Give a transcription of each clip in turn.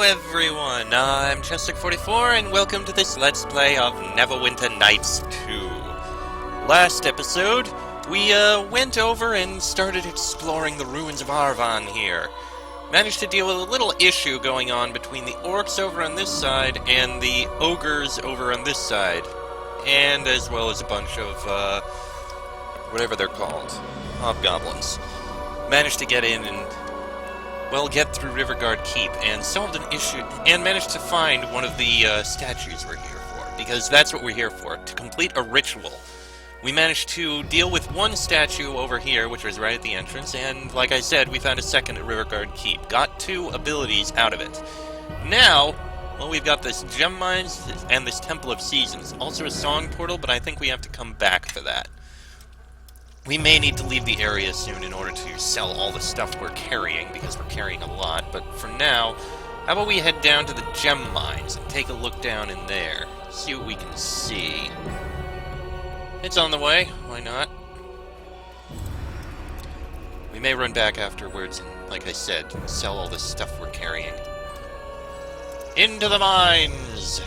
Hello everyone, I'm Chestic44 and welcome to this Let's Play of Neverwinter Nights 2. Last episode, we went over and started exploring the ruins of Arvon here. Managed to deal with a little issue going on between the orcs over on this side and the ogres over on this side. And as well as a bunch of, whatever they're called, hobgoblins. Managed to get in and get through Riverguard Keep and solved an issue, and managed to find one of the statues we're here for, because that's what we're here for, to complete a ritual. We managed to deal with one statue over here, which was right at the entrance, and like I said, we found a second at Riverguard Keep. Got 2 abilities out of it. Now, well, we've got this gem mines and this Temple of Seasons, also a song portal, but I think we have to come back for that. We may need to leave the area soon in order to sell all the stuff we're carrying, because we're carrying a lot, but for now, how about we head down to the gem mines and take a look down in there, see what we can see. It's on the way, why not? We may run back afterwards and, like I said, sell all the stuff we're carrying. Into the mines!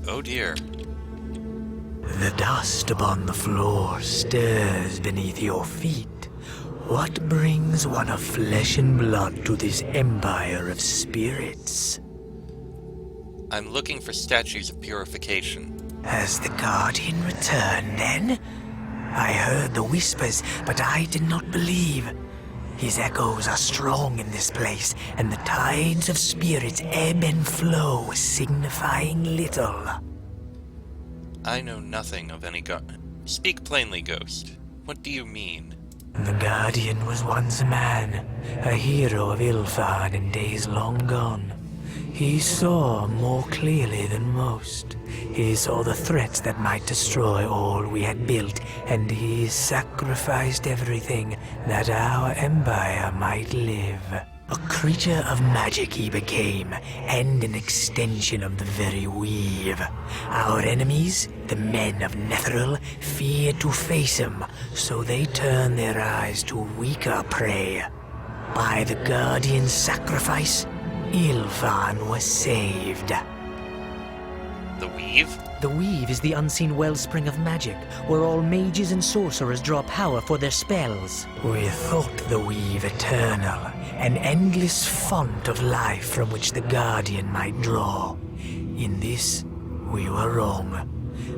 Oh dear. The dust upon the floor stirs beneath your feet. What brings one of flesh and blood to this empire of spirits? I'm looking for statues of purification. Has the Guardian returned then? I heard the whispers, but I did not believe. His echoes are strong in this place, and the tides of spirits ebb and flow, signifying little. I know nothing of any Speak plainly, Ghost. What do you mean? The Guardian was once a man, a hero of Ilfard in days long gone. He saw more clearly than most. He saw the threats that might destroy all we had built, and he sacrificed everything that our empire might live. A creature of magic he became, and an extension of the very weave. Our enemies, the men of Netheril, feared to face him, so they turned their eyes to weaker prey. By the Guardian's sacrifice, Ilfan was saved. The Weave? The Weave is the unseen wellspring of magic, where all mages and sorcerers draw power for their spells. We thought the Weave eternal, an endless font of life from which the Guardian might draw. In this, we were wrong.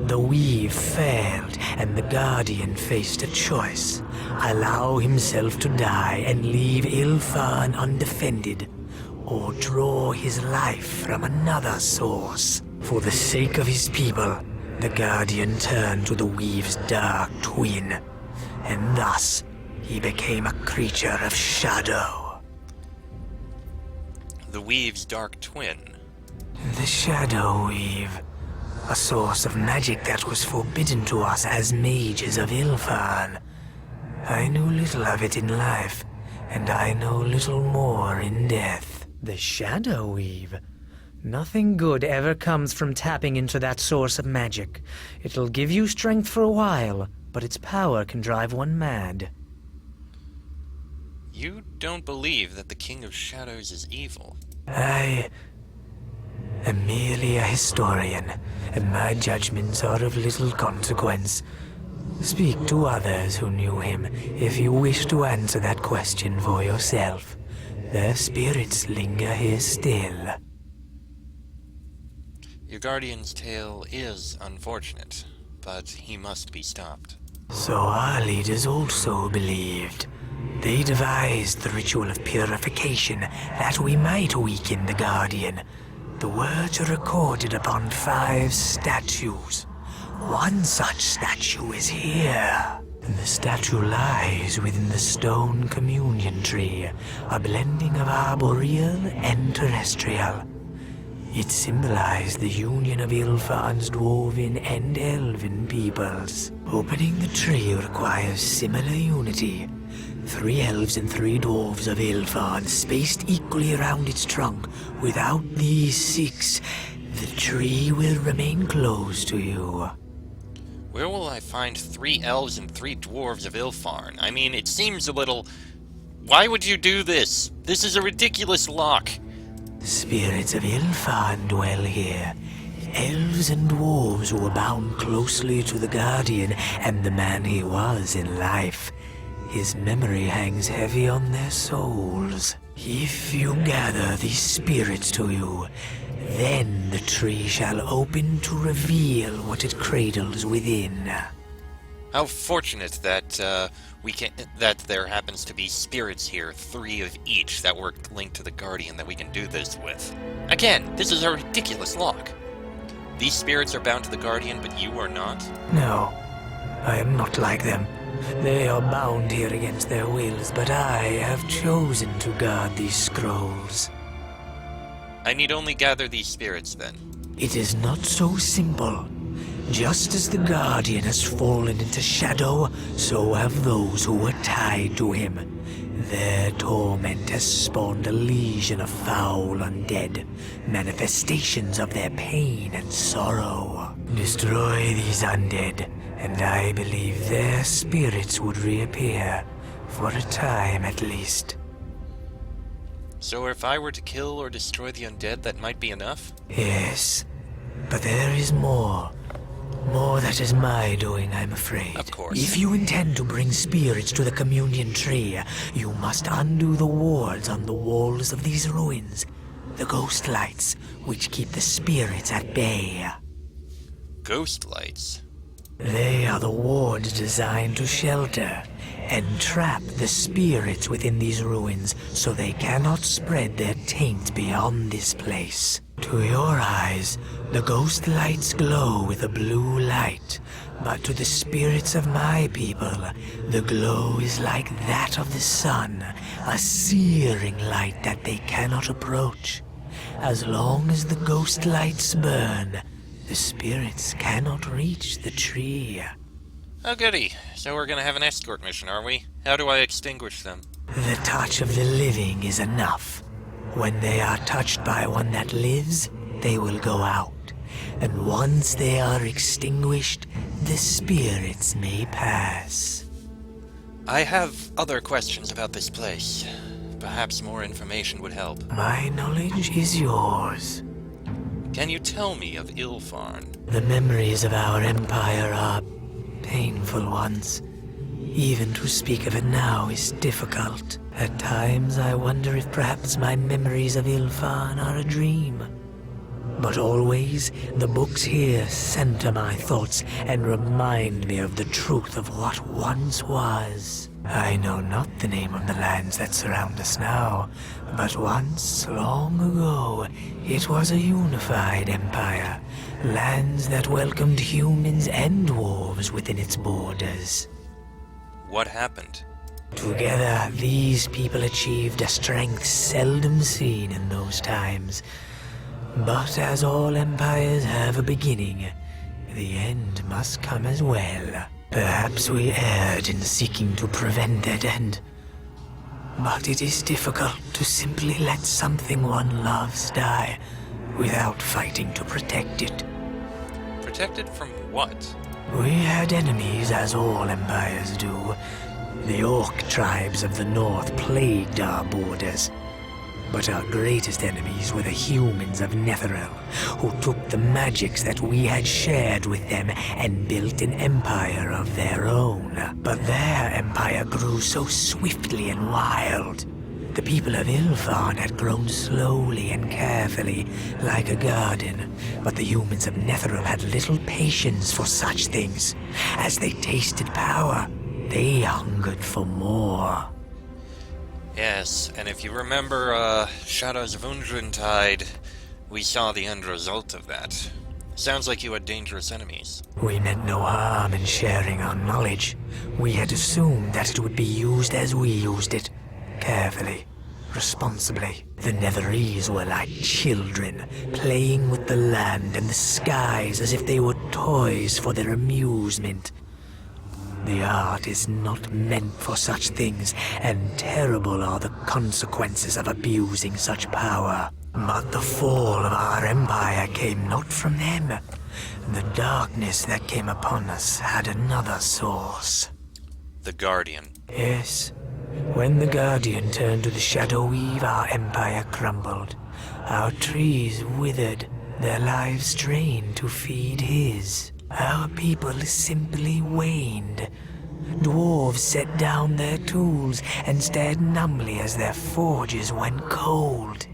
The Weave failed, and the Guardian faced a choice. Allow himself to die and leave Ilfan undefended, or draw his life from another source. For the sake of his people, the Guardian turned to the Weave's dark twin, and thus he became a creature of shadow. The Weave's dark twin? The Shadow Weave, a source of magic that was forbidden to us as mages of Ilfan. I knew little of it in life, and I know little more in death. The Shadow Weave? Nothing good ever comes from tapping into that source of magic. It'll give you strength for a while, but its power can drive one mad. You don't believe that the King of Shadows is evil? I am merely a historian, and my judgments are of little consequence. Speak to others who knew him if you wish to answer that question for yourself. Their spirits linger here still. Your Guardian's tale is unfortunate, but he must be stopped. So our leaders also believed. They devised the ritual of purification that we might weaken the Guardian. The words are recorded upon 5 statues. One such statue is here. And the statue lies within the stone communion tree, a blending of arboreal and terrestrial. It symbolized the union of Ilfan's dwarven and elven peoples. Opening the tree requires similar unity. 3 elves and 3 dwarves of Ilfan spaced equally around its trunk. Without these 6, the tree will remain closed to you. Where will I find 3 elves and 3 dwarves of Ilfarn? I mean, it seems a little... Why would you do this? This is a ridiculous lock. Spirits of Ilfarn dwell here. Elves and dwarves who are bound closely to the Guardian and the man he was in life. His memory hangs heavy on their souls. If you gather these spirits to you, then the tree shall open to reveal what it cradles within. How fortunate that that there happens to be spirits here, 3 of each that were linked to the Guardian that we can do this with. Again, this is a ridiculous lock. These spirits are bound to the Guardian, but you are not? No, I am not like them. They are bound here against their wills, but I have chosen to guard these scrolls. I need only gather these spirits, then. It is not so simple. Just as the Guardian has fallen into shadow, so have those who were tied to him. Their torment has spawned a legion of foul undead, manifestations of their pain and sorrow. Destroy these undead, and I believe their spirits would reappear, for a time at least. So if I were to kill or destroy the undead, that might be enough? Yes, but there is more. More that is my doing, I'm afraid. Of course. If you intend to bring spirits to the communion tree, you must undo the wards on the walls of these ruins. The ghost lights, which keep the spirits at bay. Ghost lights? They are the wards designed to shelter and trap the spirits within these ruins so they cannot spread their taint beyond this place. To your eyes, the ghost lights glow with a blue light, but to the spirits of my people, the glow is like that of the sun, a searing light that they cannot approach. As long as the ghost lights burn, the spirits cannot reach the tree. Oh goody, so we're gonna have an escort mission, are we? How do I extinguish them? The touch of the living is enough. When they are touched by one that lives, they will go out. And once they are extinguished, the spirits may pass. I have other questions about this place. Perhaps more information would help. My knowledge is yours. Can you tell me of Ilfarn? The memories of our empire are painful ones. Even to speak of it now is difficult. At times I wonder if perhaps my memories of Ilfarn are a dream. But always, the books here center my thoughts and remind me of the truth of what once was. I know not the name of the lands that surround us now, but once, long ago, it was a unified empire. Lands that welcomed humans and dwarves within its borders. What happened? Together, these people achieved a strength seldom seen in those times. But as all empires have a beginning, the end must come as well. Perhaps we erred in seeking to prevent that end. But it is difficult to simply let something one loves die without fighting to protect it. Protected from what? We had enemies, as all empires do. The orc tribes of the north plagued our borders. But our greatest enemies were the humans of Netheril, who took the magics that we had shared with them and built an empire of their own. But their empire grew so swiftly and wild. The people of Ilfarn had grown slowly and carefully, like a garden, but the humans of Netheril had little patience for such things. As they tasted power, they hungered for more. Yes, and if you remember, Shadows of Undrentide, we saw the end result of that. Sounds like you had dangerous enemies. We meant no harm in sharing our knowledge. We had assumed that it would be used as we used it. Carefully, responsibly. The Netherese were like children, playing with the land and the skies as if they were toys for their amusement. The art is not meant for such things, and terrible are the consequences of abusing such power. But the fall of our empire came not from them, The darkness that came upon us had another source. The Guardian. Yes. When the Guardian turned to the Shadow Weave, our empire crumbled. Our trees withered, their lives drained to feed his. Our people simply waned. Dwarves set down their tools and stared numbly as their forges went cold.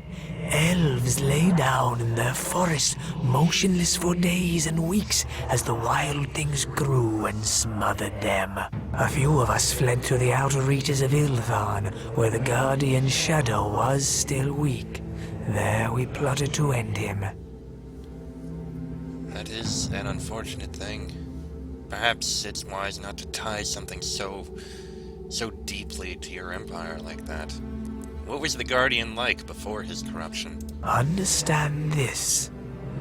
Elves lay down in their forests, motionless for days and weeks as the wild things grew and smothered them. A few of us fled to the outer reaches of Iltharn, where the Guardian's shadow was still weak. There we plotted to end him. That is an unfortunate thing. Perhaps it's wise not to tie something so deeply to your empire like that. What was the Guardian like before his corruption? Understand this.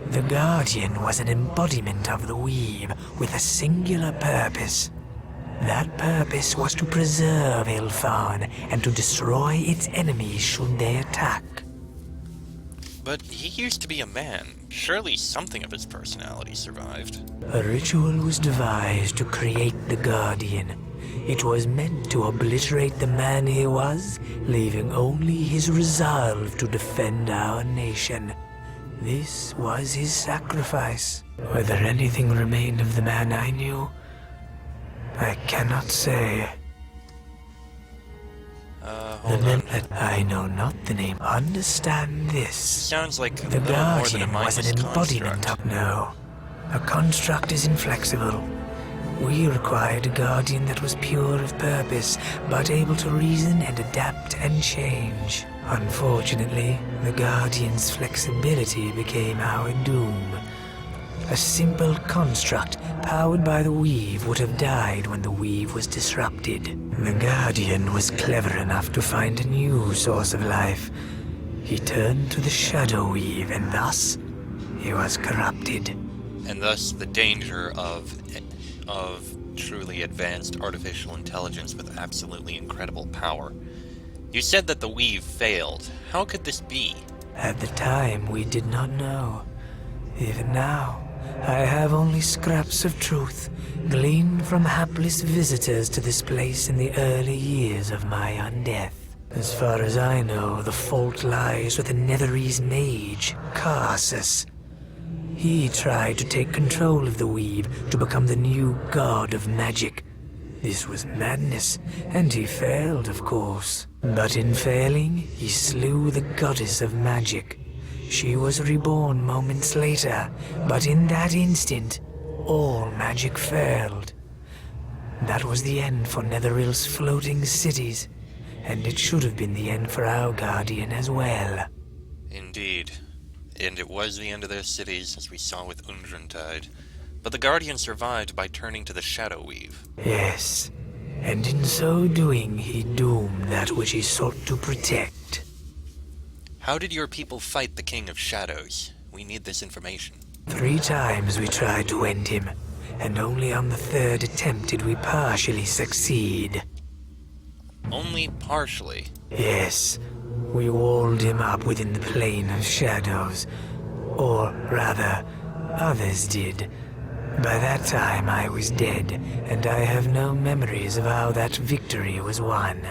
The Guardian was an embodiment of the Weave with a singular purpose. That purpose was to preserve Iltharn and to destroy its enemies should they attack. But he used to be a man. Surely something of his personality survived. A ritual was devised to create the Guardian. It was meant to obliterate the man he was, leaving only his resolve to defend our nation. This was his sacrifice. Whether anything remained of the man I knew, I cannot say. Hold on. I know not the name. Understand this. Sounds like The more than a Guardian was an mindless embodiment construct. of no. A construct is inflexible. We required a Guardian that was pure of purpose, but able to reason and adapt and change. Unfortunately, the Guardian's flexibility became our doom. A simple construct powered by the Weave would have died when the Weave was disrupted. The Guardian was clever enough to find a new source of life. He turned to the Shadow Weave, and thus he was corrupted. And thus the danger of truly advanced artificial intelligence with absolutely incredible power. You said that the Weave failed. How could this be? At the time, we did not know. Even now, I have only scraps of truth, gleaned from hapless visitors to this place in the early years of my undeath. As far as I know, the fault lies with the Netherese mage, Karsus. He tried to take control of the Weave to become the new god of magic. This was madness, and he failed, of course. But in failing, he slew the goddess of magic. She was reborn moments later, but in that instant, all magic failed. That was the end for Netheril's floating cities, and it should have been the end for our Guardian as well. Indeed. And it was the end of their cities, as we saw with Undrentide. But the Guardian survived by turning to the Shadow Weave. Yes, and in so doing he doomed that which he sought to protect. How did your people fight the King of Shadows? We need this information. 3 times we tried to end him, and only on the 3rd attempt did we partially succeed. Only partially. Yes, we walled him up within the plane of shadows. Or rather, others did. By that time I was dead, and I have no memories of how that victory was won.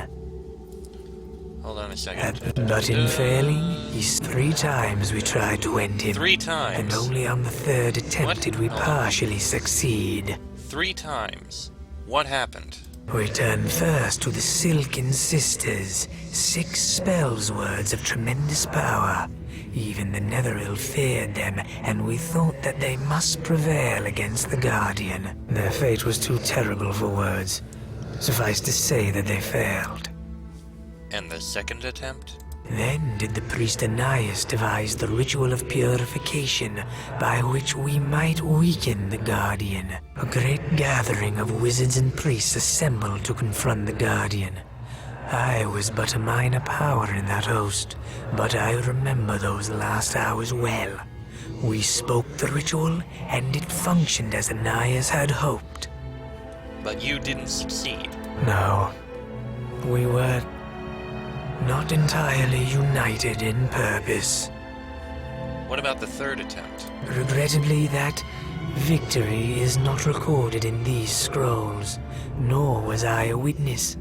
Hold on a second. But in failing, 3 times we tried to end him. 3 times. And only on the 3rd attempt What? did we Hold on. partially succeed. 3 times. What happened? We turned first to the Silken Sisters, 6 spells words of tremendous power. Even the Netheril feared them, and we thought that they must prevail against the Guardian. Their fate was too terrible for words. Suffice to say that they failed. And the 2nd attempt? Then did the priest Ananias devise the ritual of purification by which we might weaken the Guardian. A great gathering of wizards and priests assembled to confront the Guardian. I was but a minor power in that host, but I remember those last hours well. We spoke the ritual, and it functioned as Ananias had hoped. But you didn't succeed. No, we were not entirely united in purpose. What about the 3rd attempt? Regrettably, that Victory is not recorded in these scrolls, nor was I a witness.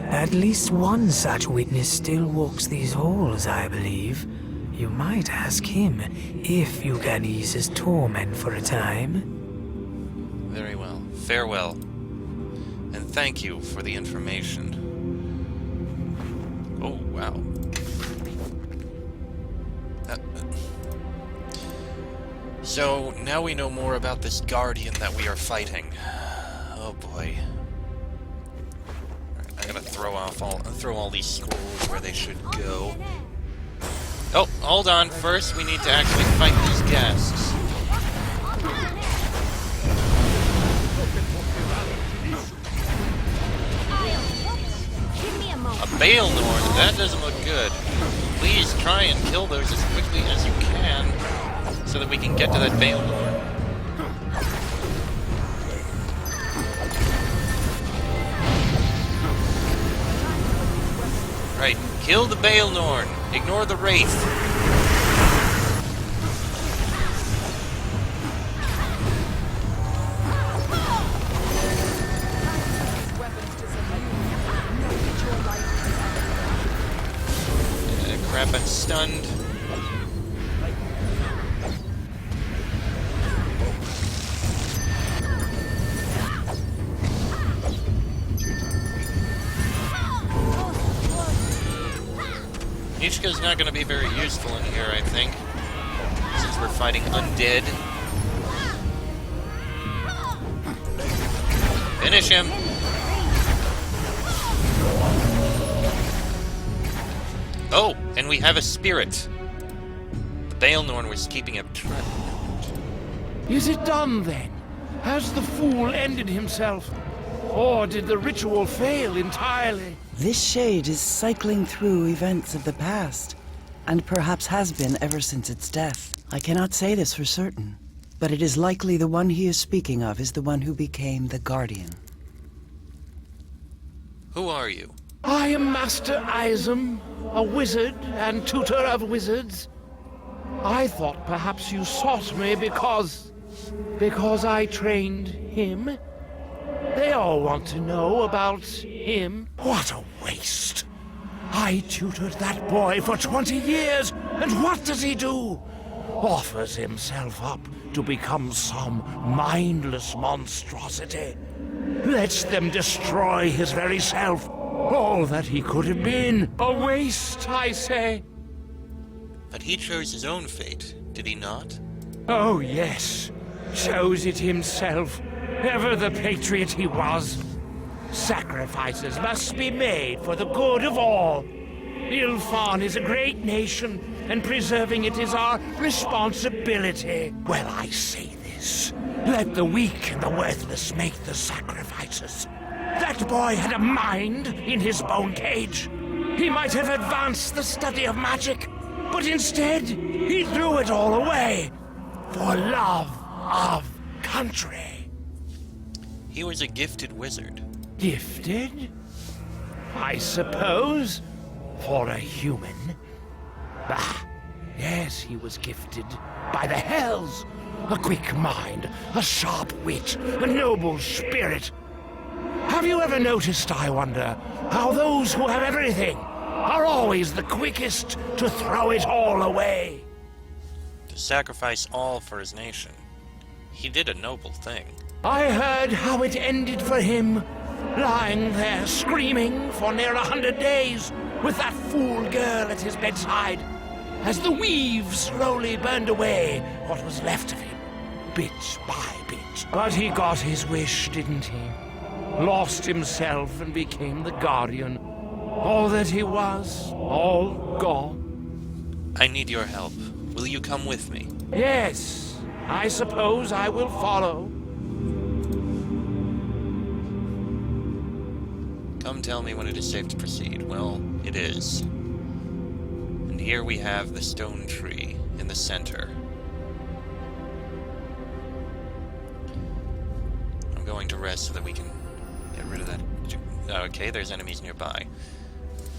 At least one such witness still walks these halls, I believe. You might ask him if you can ease his torment for a time. Very well. Farewell. And thank you for the information. Oh, wow. So, now we know more about this Guardian that we are fighting. Oh boy. Alright, I gotta throw all these scrolls where they should go. Oh, hold on. First, we need to actually fight these guests. A Baelnorn? That doesn't look good. Please try and kill those as quickly as you can, so that we can get to that Baelnorn. Right, kill the Baelnorn. Ignore the Wraith. Crap, I'm stunned. Nishka's not going to be very useful in here, I think, since we're fighting undead. Finish him! Oh, and we have a spirit. The Baelnorn was keeping a track. Is it done, then? Has the fool ended himself? Or did the ritual fail entirely? This shade is cycling through events of the past, and perhaps has been ever since its death. I cannot say this for certain, but it is likely the one he is speaking of is the one who became the Guardian. Who are you? I am Master Isam, a wizard and tutor of wizards. I thought perhaps you sought me because I trained him. They all want to know about him. What a waste! I tutored that boy for 20 years, and what does he do? Offers himself up to become some mindless monstrosity. Lets them destroy his very self. All that he could have been. A waste, I say. But he chose his own fate, did he not? Oh, yes. Chose it himself. Ever the patriot he was. Sacrifices must be made for the good of all. Ilfan is a great nation, and preserving it is our responsibility. Well, I say this. Let the weak and the worthless make the sacrifices. That boy had a mind in his bone cage. He might have advanced the study of magic, but instead he threw it all away for love of country. He was a gifted wizard. Gifted? I suppose, for a human. Bah, yes, he was gifted by the hells. A quick mind, a sharp wit, a noble spirit. Have you ever noticed, I wonder, how those who have everything are always the quickest to throw it all away? To sacrifice all for his nation. He did a noble thing. I heard how it ended for him, lying there screaming for near 100 days with that fool girl at his bedside, as the weave slowly burned away what was left of him, bit by bit. But he got his wish, didn't he? Lost himself and became the Guardian. All that he was, all gone. I need your help. Will you come with me? Yes, I suppose I will follow. Come tell me when it is safe to proceed. Well, it is. And here we have the stone tree in the center. I'm going to rest so that we can get rid of that. Okay, there's enemies nearby.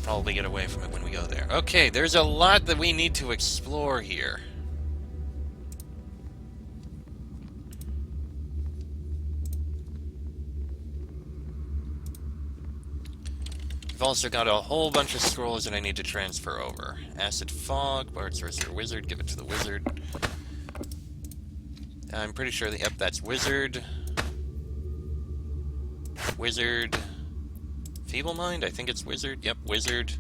Probably get away from it when we go there. Okay, there's a lot that we need to explore here. I've also got a whole bunch of scrolls that I need to transfer over. Acid Fog, Bard, Sorcerer, Wizard, give it to the Wizard. I'm pretty sure that, yep, that's Wizard. Wizard. Feeble Mind? I think it's Wizard. Yep, Wizard.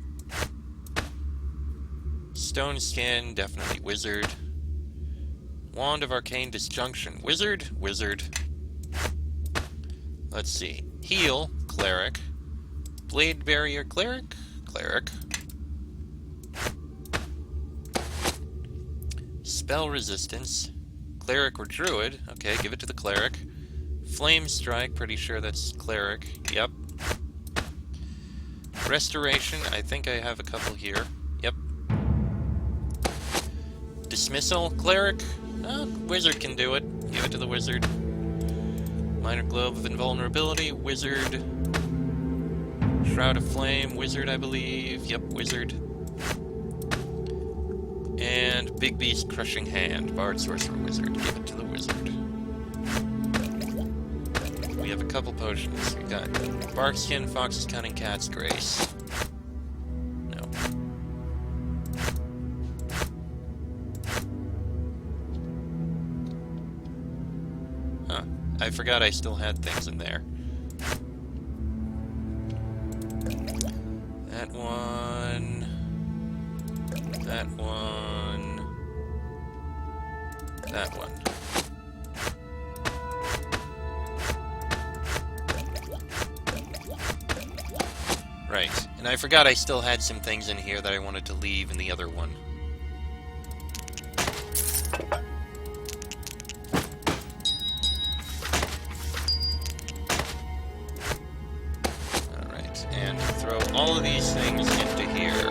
Stone Skin, definitely Wizard. Wand of Arcane Disjunction. Wizard? Wizard. Let's see. Heal, Cleric. Blade Barrier, Cleric? Cleric. Spell Resistance. Cleric or Druid. Okay, give it to the Cleric. Flame Strike, pretty sure that's Cleric. Yep. Restoration, I think I have a couple here. Yep. Dismissal, Cleric. Wizard can do it. Give it to the Wizard. Minor Globe of Invulnerability, Wizard. Shroud of Flame, Wizard, I believe. Yep, Wizard. And Big Beast Crushing Hand, Bard, Sorcerer, Wizard. Give it to the Wizard. We have a couple potions. We got Barkskin, Fox's Cunning, Cat's Grace. No. Huh. I forgot I still had things in there. That one. That one. That one. Right, and I forgot I still had some things in here that I wanted to leave in the other one. Alright, and throw all of these things into here.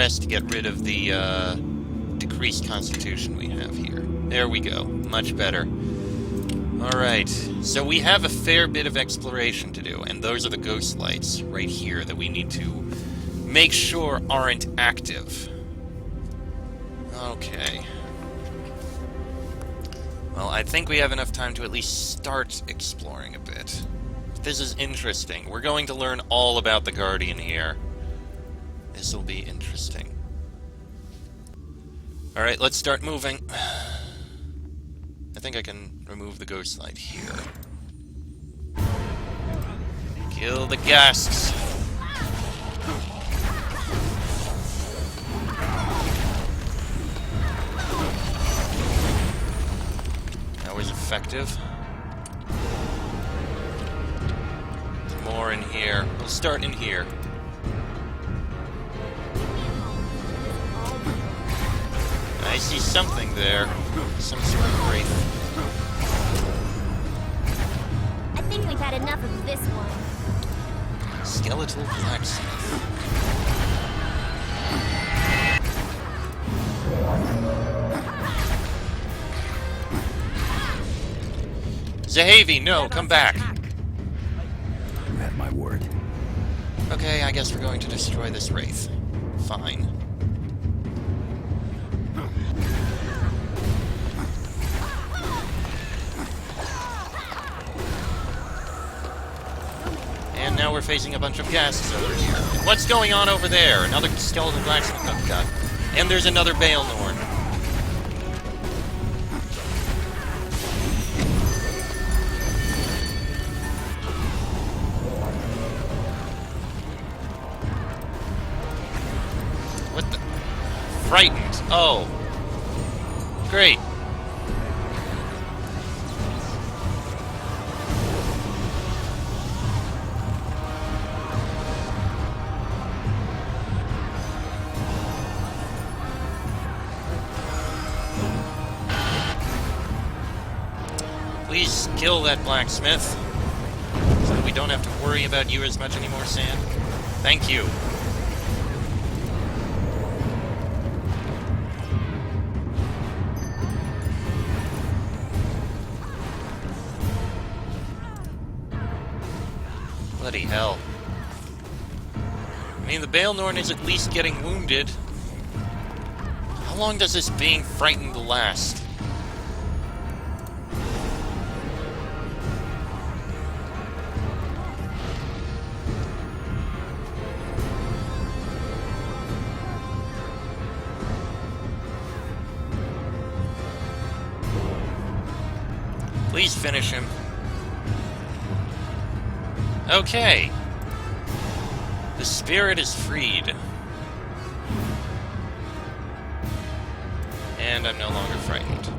To get rid of the decreased constitution we have here. There we go. Much better. Alright, so we have a fair bit of exploration to do, and those are the ghost lights right here that we need to make sure aren't active. Okay. Well, I think we have enough time to at least start exploring a bit. This is interesting. We're going to learn all about the Guardian here. This will be interesting. Alright, let's start moving. I think I can remove the ghost light here. Kill the ghasts. That was effective. More in here. We'll start in here. I see something there. Some sort of wraith. I think we've had enough of this one. Skeletal blacksmith. Zahavi, no, come back. You have my word. Okay, I guess we're going to destroy this wraith. Fine. And now we're facing a bunch of ghasts over here. And what's going on over there? Another skeleton blacksmith. Oh god. And there's another Baelnorn. What the? Frightened. Oh. Great. Please kill that blacksmith, so that we don't have to worry about you as much anymore, Sam. Thank you. Bloody hell. I mean, the Baelnorn is at least getting wounded. How long does this being frightened last? Please finish him. Okay. The spirit is freed. And I'm no longer frightened.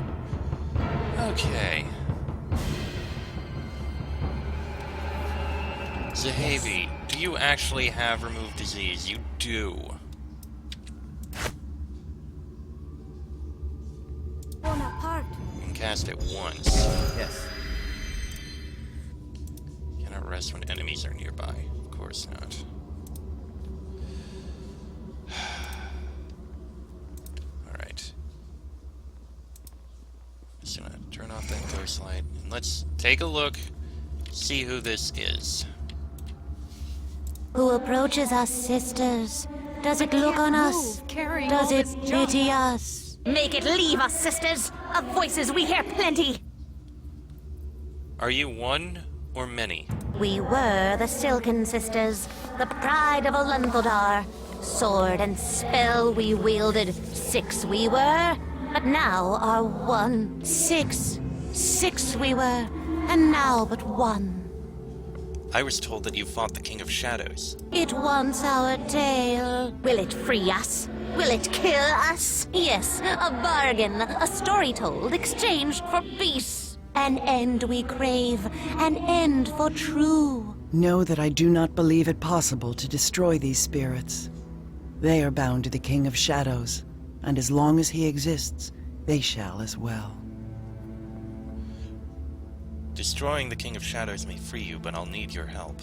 Okay. Zahavi, do you actually have remove disease? You do. Bonaparte. You can cast it once. Yes. Cannot rest when enemies are nearby. Of course not. Alright. Just gonna turn off that ghost light. And let's take a look, see who this is. Who approaches us, sisters? Does it look on us? Does it pity us? Make it leave us, sisters! Of voices we hear plenty! Are you one or many? We were the Silken Sisters, the pride of Olenthodar. Sword and spell we wielded, 6 we were, but now are 1. 6 we were, and now but 1. I was told that you fought the King of Shadows. It wants our tale. Will it free us? Will it kill us? Yes, a bargain, a story told, exchanged for peace. An end we crave, an end for true. Know that I do not believe it possible to destroy these spirits. They are bound to the King of Shadows, and as long as he exists, they shall as well. Destroying the King of Shadows may free you, but I'll need your help.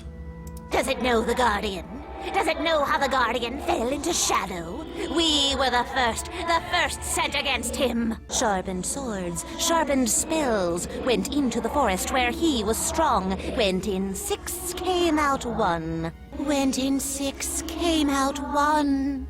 Does it know the Guardian? Does it know how the Guardian fell into shadow? We were the first sent against him. Sharpened swords, sharpened spells, went into the forest where he was strong. Went in 6, came out 1. Went in 6, came out 1.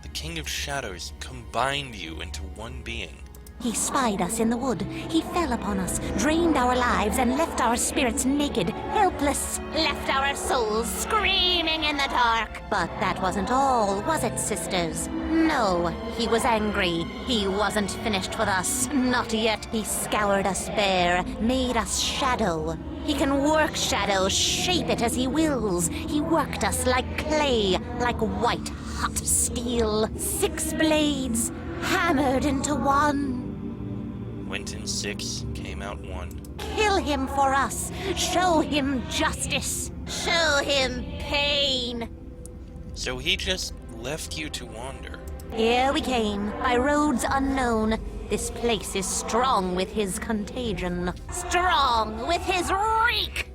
The King of Shadows combined you into one being. He spied us in the wood. He fell upon us, drained our lives, and left our spirits naked, helpless. Left our souls screaming in the dark. But that wasn't all, was it, sisters? No, he was angry. He wasn't finished with us. Not yet. He scoured us bare, made us shadow. He can work shadow, shape it as he wills. He worked us like clay, like white, hot steel. 6 blades, hammered into 1. Went in 6, came out 1. Kill him for us. Show him justice. Show him pain. So he just left you to wander. Here we came, by roads unknown. This place is strong with his contagion. Strong with his reek.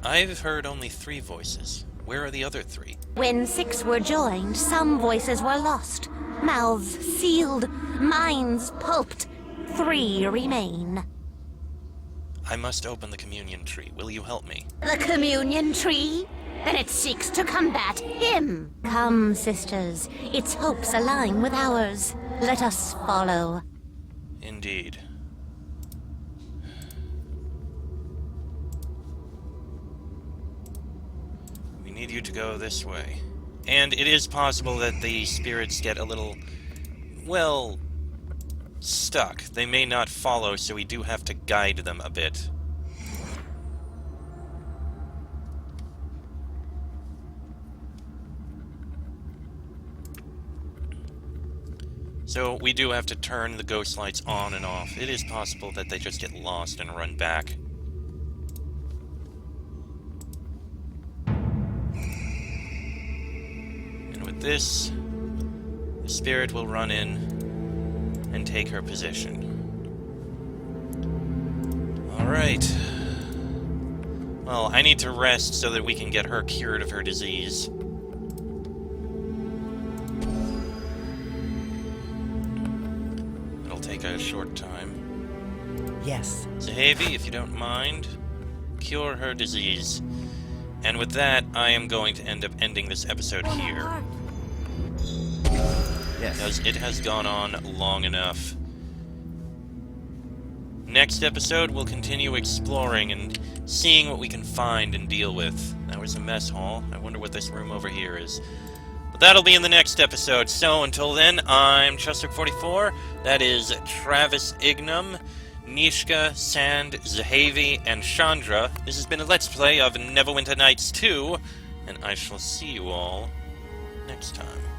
I've heard only 3 voices. Where are the other 3? When 6 were joined, some voices were lost. Mouths sealed, minds pulped. 3 remain. I must open the communion tree. Will you help me? The communion tree? Then it seeks to combat him. Come, sisters. Its hopes align with ours. Let us follow. Indeed. We need you to go this way. And it is possible that the spirits get a little, well, stuck. They may not follow, so we do have to guide them a bit. So we do have to turn the ghost lights on and off. It is possible that they just get lost and run back. And with this, the spirit will run in and take her position. Alright. Well, I need to rest so that we can get her cured of her disease. It'll take a short time. Yes. Zahavi, if you don't mind, cure her disease. And with that, I am going to end up ending this episode here. Yes. Because it has gone on long enough. Next episode, we'll continue exploring and seeing what we can find and deal with. That was a mess hall. I wonder what this room over here is. But that'll be in the next episode. So until then, I'm Chester44. That is Travis Ignum, Nishka, Sand, Zahavi, and Chandra. This has been a Let's Play of Neverwinter Nights 2, and I shall see you all next time.